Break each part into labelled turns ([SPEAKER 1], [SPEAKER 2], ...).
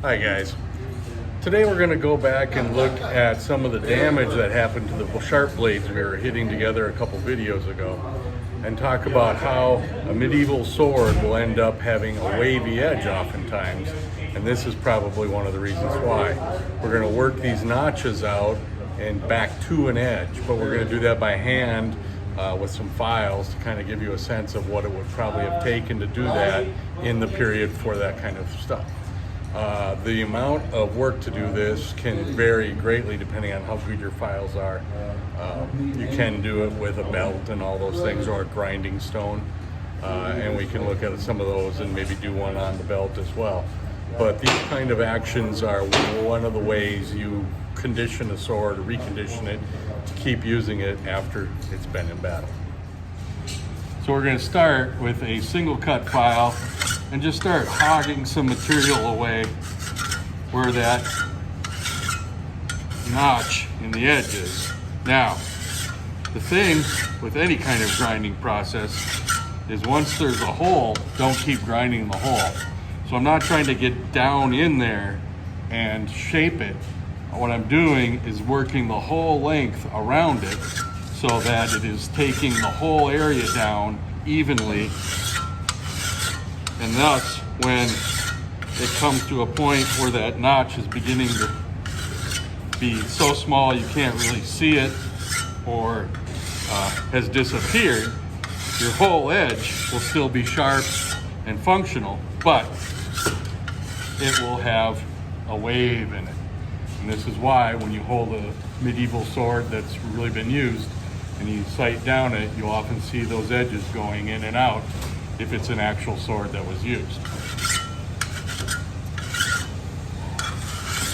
[SPEAKER 1] Hi guys. Today we're going to go back and look at some of the damage that happened to the sharp blades we were hitting together a couple videos ago, and talk about how a medieval sword will end up having a wavy edge oftentimes, and this is probably one of the reasons why. We're going to work these notches out and back to an edge, but we're going to do that by hand with some files to kind of give you a sense of what it would probably have taken to do that in the period for that kind of stuff. The amount of work to do this can vary greatly depending on how good your files are. You can do it with a belt and all those things, or a grinding stone, and we can look at some of those and maybe do one on the belt as well. But these kind of actions are one of the ways you condition a sword or recondition it to keep using it after it's been in battle. So we're going to start with a single cut file and just start hogging some material away where that notch in the edge is. Now, the thing with any kind of grinding process is once there's a hole, don't keep grinding the hole. So I'm not trying to get down in there and shape it. What I'm doing is working the whole length around it so that it is taking the whole area down evenly. And thus, when it comes to a point where that notch is beginning to be so small you can't really see it, or has disappeared, your whole edge will still be sharp and functional, but it will have a wave in it. And this is why when you hold a medieval sword that's really been used and you sight down it, you'll often see those edges going in and out if it's an actual sword that was used.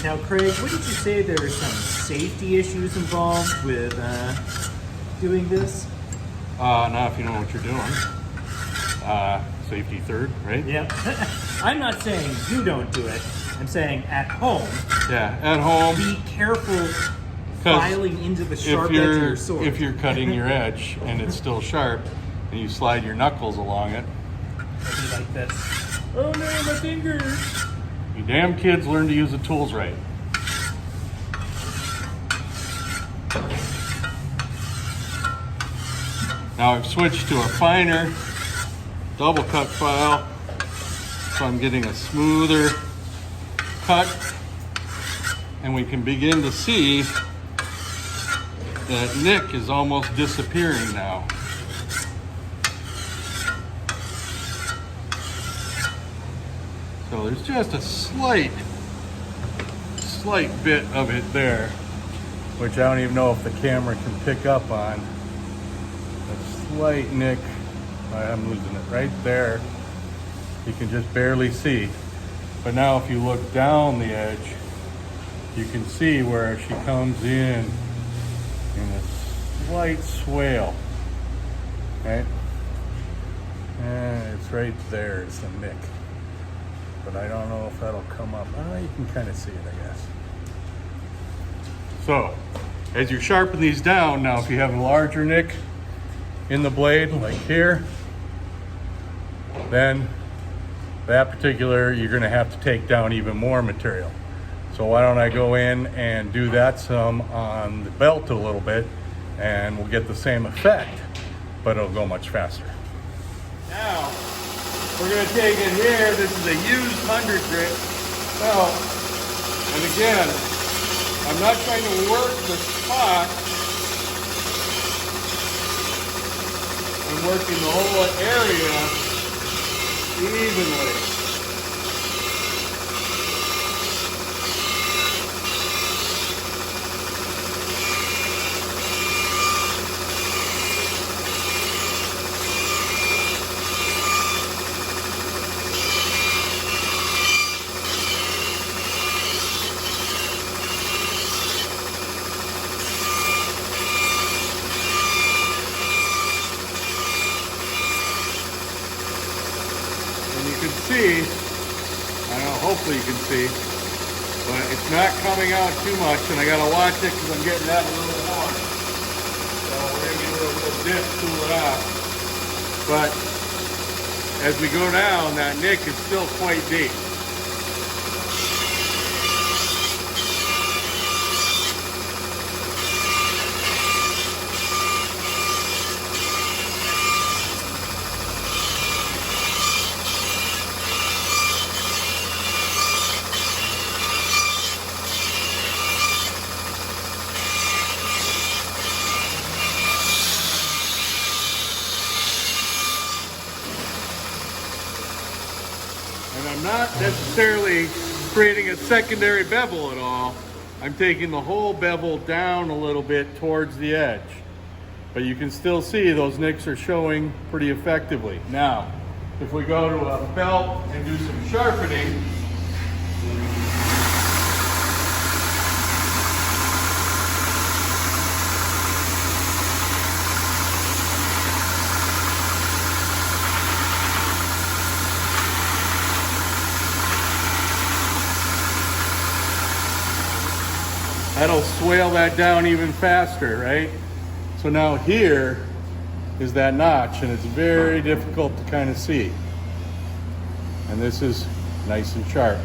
[SPEAKER 2] Now, Craig, what did you say there were some safety issues involved with doing this?
[SPEAKER 1] Now if you know what you're doing. Safety third, right?
[SPEAKER 2] Yeah. I'm not saying you don't do it. I'm saying at home.
[SPEAKER 1] Yeah, at home.
[SPEAKER 2] Be careful filing into the sharp edge of your sword.
[SPEAKER 1] If you're cutting your edge and it's still sharp and you slide your knuckles along it.
[SPEAKER 2] It'll be like this. Oh no, my fingers.
[SPEAKER 1] You damn kids learn to use the tools right. Now I've switched to a finer double cut file, so I'm getting a smoother cut, and we can begin to see that nick is almost disappearing now. So there's just a slight bit of it there, which I don't even know if the camera can pick up on. A slight nick, I'm losing it right there. You can just barely see. But now if you look down the edge, you can see where she comes in a slight swale, right? And it's right there, it's the nick. But I don't know if that'll come up. You can kind of see it, I guess. So, as you sharpen these down, now if you have a larger nick in the blade, like here, then that particular, you're gonna have to take down even more material. So why don't I go in and do that some on the belt a little bit, and we'll get the same effect, but it'll go much faster. Now, we're going to take it here. This is a used 100 grit belt. And again, I'm not trying to work the spot. I'm working the whole area evenly. See, I don't know, hopefully you can see, but it's not coming out too much, and I gotta watch it because I'm getting that a little more. So we're gonna give it a little dip, cool it off. But as we go down, that nick is still quite deep. I'm not necessarily creating a secondary bevel at all. I'm taking the whole bevel down a little bit towards the edge. But you can still see those nicks are showing pretty effectively. Now, if we go to a belt and do some sharpening, that'll swale that down even faster, right? So now here is that notch, and it's very difficult to kind of see. And this is nice and sharp.